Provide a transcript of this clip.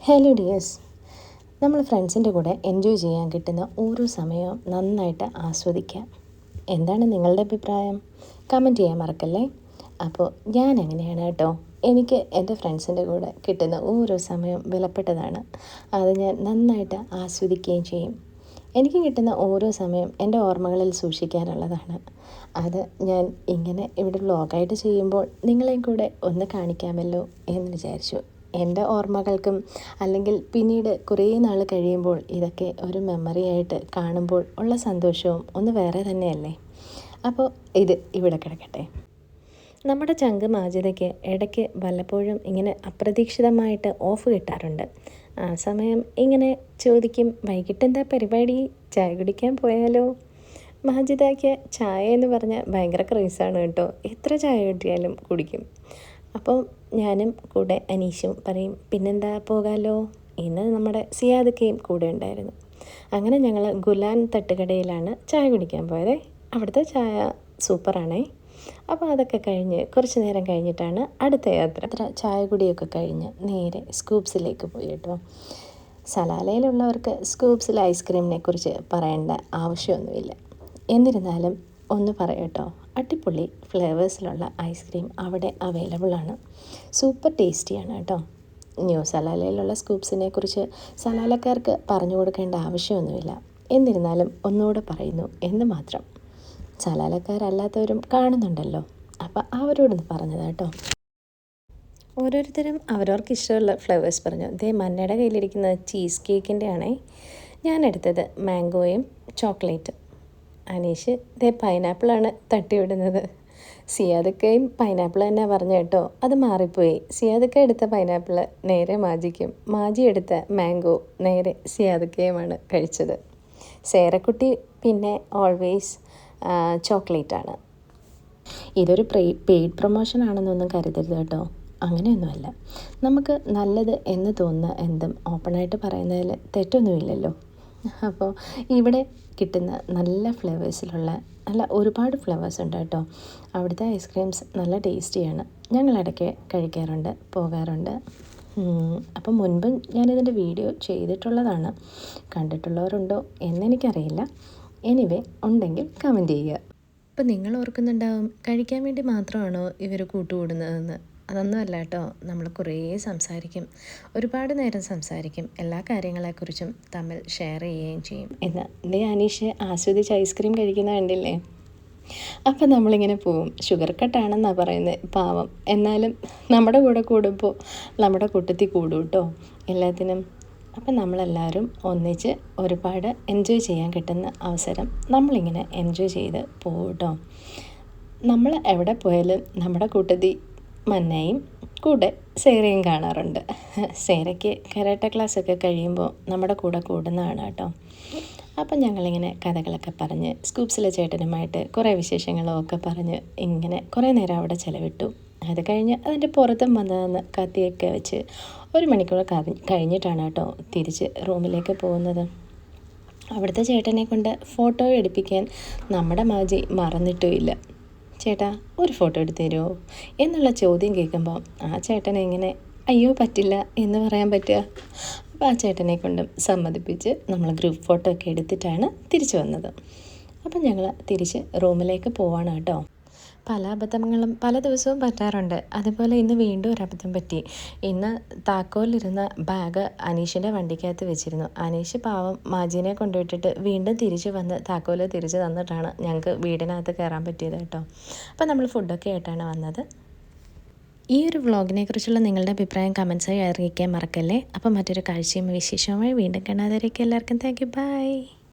Hello dears, നമ്മൾ ഫ്രണ്ട്സിൻ്റെ കൂടെ എൻജോയ് ചെയ്യാൻ കിട്ടുന്ന ഓരോ സമയവും നന്നായിട്ട് ആസ്വദിക്കാം. എന്താണ് നിങ്ങളുടെ അഭിപ്രായം? കമൻറ്റ് ചെയ്യാൻ മറക്കല്ലേ. അപ്പോൾ ഞാൻ എങ്ങനെയാണ് കേട്ടോ, എനിക്ക് എൻ്റെ ഫ്രണ്ട്സിൻ്റെ കൂടെ കിട്ടുന്ന ഓരോ സമയവും വിലപ്പെട്ടതാണ്. അത് ഞാൻ നന്നായിട്ട് ആസ്വദിക്കുകയും ചെയ്യും. എനിക്ക് കിട്ടുന്ന ഓരോ സമയം എൻ്റെ ഓർമ്മകളിൽ സൂക്ഷിക്കാനുള്ളതാണ്. അത് ഞാൻ ഇങ്ങനെ ഇവിടെ വ്ലോഗായിട്ട് ചെയ്യുമ്പോൾ നിങ്ങളെയും കൂടെ ഒന്ന് കാണിക്കാമല്ലോ എന്ന് വിചാരിച്ചു. എൻ്റെ ഓർമ്മകൾക്കും അല്ലെങ്കിൽ പിന്നീട് കുറേ നാൾ കഴിയുമ്പോൾ ഇതൊക്കെ ഒരു മെമ്മറി ആയിട്ട് കാണുമ്പോൾ ഉള്ള സന്തോഷവും ഒന്ന് വേറെ തന്നെയല്ലേ. അപ്പോൾ ഇത് ഇവിടെ കിടക്കട്ടെ. നമ്മുടെ ചങ്ക് മാജിദയ്ക്ക് ഇടയ്ക്ക് വല്ലപ്പോഴും ഇങ്ങനെ അപ്രതീക്ഷിതമായിട്ട് ഓഫ് കിട്ടാറുണ്ട്. ആ സമയം ഇങ്ങനെ ചോദിക്കും, വൈകിട്ട് എന്താ പരിപാടി, ചായ കുടിക്കാൻ പോയാലോ? മാജിദയ്ക്ക് ചായ എന്ന് പറഞ്ഞാൽ ഭയങ്കര ക്രേസാണ് കേട്ടോ. എത്ര ചായ കിട്ടിയാലും കുടിക്കും. അപ്പോൾ ഞാനും കൂടെ അനീഷും പറയും, പിന്നെന്താ പോകാമല്ലോ. ഇന്ന് നമ്മുടെ സിയാദക്കയും കൂടെ ഉണ്ടായിരുന്നു. അങ്ങനെ ഞങ്ങൾ ഗുലാൻ തട്ടുകടയിലാണ് ചായ കുടിക്കാൻ പോയത്. അവിടുത്തെ ചായ സൂപ്പറാണേ. അപ്പോൾ അതൊക്കെ കഴിഞ്ഞ് കുറച്ച് നേരം കഴിഞ്ഞിട്ടാണ് അടുത്ത യാത്ര. ചായ കുടിയൊക്കെ കഴിഞ്ഞ് നേരെ സ്കൂപ്സിലേക്ക് പോയി കേട്ടോ. സലാലയിലുള്ളവർക്ക് സ്കൂപ്സിൽ ഐസ്ക്രീമിനെ കുറിച്ച് പറയേണ്ട ആവശ്യമൊന്നുമില്ല. എന്നിരുന്നാലും ഒന്ന് പറയട്ടോ, അടിപൊളി ഫ്ലേവേഴ്സിലുള്ള ഐസ്ക്രീം അവിടെ അവൈലബിൾ ആണ്. സൂപ്പർ ടേസ്റ്റിയാണ് കേട്ടോ. ന്യൂ സലാലയിലുള്ള സ്കൂപ്സിനെ കുറിച്ച് സലാലക്കാർക്ക് പറഞ്ഞു കൊടുക്കേണ്ട ആവശ്യമൊന്നുമില്ല. എന്നിരുന്നാലും ഒന്നുകൂടെ പറയുന്നു എന്ന് മാത്രം. സലാലക്കാരല്ലാത്തവരും കാണുന്നുണ്ടല്ലോ, അപ്പം അവരോടൊന്ന് പറഞ്ഞതാണ് കേട്ടോ. ഓരോരുത്തരും അവരവർക്ക് ഇഷ്ടമുള്ള ഫ്ലേവേഴ്സ് പറഞ്ഞു. ദേ മന്നയുടെ കയ്യിലിരിക്കുന്ന ചീസ് കേക്കിൻ്റെ ആണേ. ഞാൻ എടുത്തത് മാംഗോയും ചോക്ലേറ്റും. അനീഷ് ദേ പൈനാപ്പിളാണ് തട്ടിവിടുന്നത്. സിയാദക്കയും പൈനാപ്പിൾ തന്നെ പറഞ്ഞു കേട്ടോ. അത് മാറിപ്പോയി. സിയാദക്ക എടുത്ത പൈനാപ്പിൾ നേരെ മാജിക്കും, മാജി എടുത്ത മാംഗോ നേരെ സിയാദക്കയുമാണ് കഴിച്ചത്. സേരക്കുട്ടി പിന്നെ ഓൾവേസ് ചോക്ലേറ്റാണ്. ഇതൊരു പെയ്ഡ് പ്രൊമോഷൻ ആണെന്നൊന്നും കരുതരുത് കേട്ടോ. അങ്ങനെയൊന്നുമല്ല. നമുക്ക് നല്ലത് എന്ന് തോന്നുന്ന എന്തും ഓപ്പണായിട്ട് പറയുന്നതിൽ തെറ്റൊന്നുമില്ലല്ലോ. അപ്പോൾ ഇവിടെ കിട്ടുന്ന നല്ല ഫ്ലേവേഴ്സിലുള്ള ഒരുപാട് ഫ്ലേവേഴ്സ് ഉണ്ട് കേട്ടോ. അവിടുത്തെ ഐസ്ക്രീംസ് നല്ല ടേസ്റ്റിയാണ്. ഞങ്ങൾ ഇടയ്ക്ക് കഴിക്കാറുണ്ട്, പോകാറുണ്ട്. അപ്പം മുൻപും ഞാനിതിൻ്റെ വീഡിയോ ചെയ്തിട്ടുള്ളതാണ്. കണ്ടിട്ടുള്ളവരുണ്ടോ എന്നെനിക്കറിയില്ല. എനിവേ ഉണ്ടെങ്കിൽ കമൻറ്റ് ചെയ്യുക. അപ്പം നിങ്ങൾ ഓർക്കുന്നുണ്ടാവും, കഴിക്കാൻ വേണ്ടി മാത്രമാണോ ഇവർ കൂട്ടുകൂടുന്നതെന്ന്. അതൊന്നും അല്ല കേട്ടോ. നമ്മൾ കുറേ സംസാരിക്കും, ഒരുപാട് നേരം സംസാരിക്കും. എല്ലാ കാര്യങ്ങളെക്കുറിച്ചും തമ്മിൽ ഷെയർ ചെയ്യുകയും ചെയ്യും. എന്നാൽ അനീഷ് ആസ്വദിച്ച് ഐസ്ക്രീം കഴിക്കുന്ന കണ്ടില്ലേ. അപ്പം നമ്മളിങ്ങനെ പോവും. ഷുഗർ കട്ടാണെന്നാണ് പറയുന്നത്, പാവം. എന്നാലും നമ്മുടെ കൂടെ കൂടുമ്പോൾ നമ്മുടെ കൂട്ടത്തിൽ കൂടും കേട്ടോ എല്ലാത്തിനും. അപ്പം നമ്മളെല്ലാവരും ഒന്നിച്ച് ഒരുപാട് എൻജോയ് ചെയ്യാൻ കിട്ടുന്ന അവസരം നമ്മളിങ്ങനെ എൻജോയ് ചെയ്ത് പോകും കേട്ടോ. നമ്മൾ എവിടെ പോയാലും നമ്മുടെ കൂട്ടത്തിൽ മന്നയും കൂടെ സേരയും കാണാറുണ്ട്. സേരയ്ക്ക് കരാട്ട ക്ലാസ്സൊക്കെ കഴിയുമ്പോൾ നമ്മുടെ കൂടെ കൂടുന്നതാണ് കേട്ടോ. അപ്പം ഞങ്ങളിങ്ങനെ കഥകളൊക്കെ പറഞ്ഞ് സ്കൂപ്സിലെ ചേട്ടനുമായിട്ട് കുറേ വിശേഷങ്ങളും ഒക്കെ പറഞ്ഞ് ഇങ്ങനെ കുറേ നേരം അവിടെ ചിലവിട്ടു. അത് കഴിഞ്ഞ് അതിൻ്റെ പുറത്തും വന്നതെന്ന് കത്തിയൊക്കെ വെച്ച് 1 മണിക്കൂർ കഴിഞ്ഞിട്ടാണ് കേട്ടോ തിരിച്ച് റൂമിലേക്ക് പോകുന്നത്. അവിടുത്തെ ചേട്ടനെ കൊണ്ട് ഫോട്ടോ എടുപ്പിക്കാൻ നമ്മുടെ മാജി മറന്നിട്ടുമില്ല. ചേട്ടാ ഒരു ഫോട്ടോ എടുത്ത് തരുമോ എന്നുള്ള ചോദ്യം കേൾക്കുമ്പോൾ ആ ചേട്ടനെ എങ്ങനെ അയ്യോ പറ്റില്ല എന്ന് പറയാൻ പറ്റുക. അപ്പോൾ ആ ചേട്ടനെ കൊണ്ടും സമ്മതിപ്പിച്ച് നമ്മൾ ഗ്രൂപ്പ് ഫോട്ടോ ഒക്കെ എടുത്തിട്ടാണ് തിരിച്ചു വന്നത്. അപ്പം ഞങ്ങൾ തിരിച്ച് റൂമിലേക്ക് പോവാണ് കേട്ടോ. പല അബദ്ധങ്ങളും പല ദിവസവും പറ്റാറുണ്ട്. അതുപോലെ ഇന്ന് വീണ്ടും ഒരബദ്ധം പറ്റി. ഇന്ന് താക്കോലിരുന്ന ബാഗ് അനീഷിൻ്റെ വണ്ടിക്കകത്ത് വെച്ചിരുന്നു. അനീഷ് പാവം മാജീനെ കൊണ്ടുവിട്ടിട്ട് വീണ്ടും തിരിച്ച് വന്ന് താക്കോല് തിരിച്ച് തന്നിട്ടാണ് ഞങ്ങൾക്ക് വീടിനകത്ത് കയറാൻ പറ്റിയത് കേട്ടോ. അപ്പോൾ നമ്മൾ ഫുഡൊക്കെ ആയിട്ടാണ് വന്നത്. ഈ ഒരു വ്ളോഗിനെ കുറിച്ചുള്ള നിങ്ങളുടെ അഭിപ്രായം കമൻസായി അറിയിക്കാൻ മറക്കല്ലേ. അപ്പോൾ മറ്റൊരു കാഴ്ചയും വിശേഷവുമായി വീണ്ടും കാണാതെ എല്ലാവർക്കും താങ്ക് യു, ബൈ.